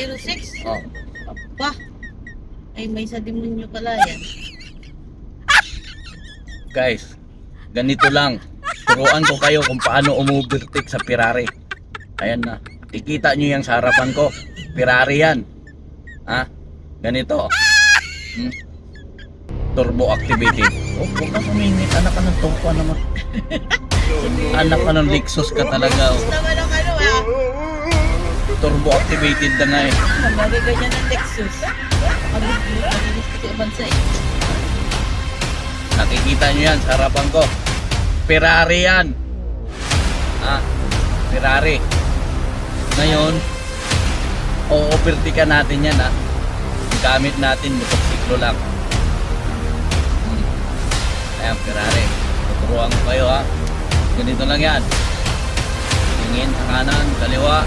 06? Oh. Ba? Ay, may sa demonyo pala yan. Guys, ganito lang. Turuan ko kayo kung paano umovertake sa Ferrari. Ayan na. Ikita nyo yung sa harapan ko. Ferrari yan. Ha? Ganito. Hmm? Turbo activated. Oh, huwag ka sumingit. Anak ka ng tungkwa naman. Anak ka ng Lexus ka talaga. Oh. Naman ang ano ah. Turbo activated na nga eh. Nagagay ganyan ng Lexus. Mabilis kasi bansa eh. Nakikita nyo yan sa harapan ko. Ferrari yan. Ah, Ferrari. Ngayon, o-overtake natin yan ha. Gamit natin motorsiklo lang. Ayan, Ferrari. Tuturuan ko kayo ha. Ganito lang yan. Tingin sa kanan, kaliwa.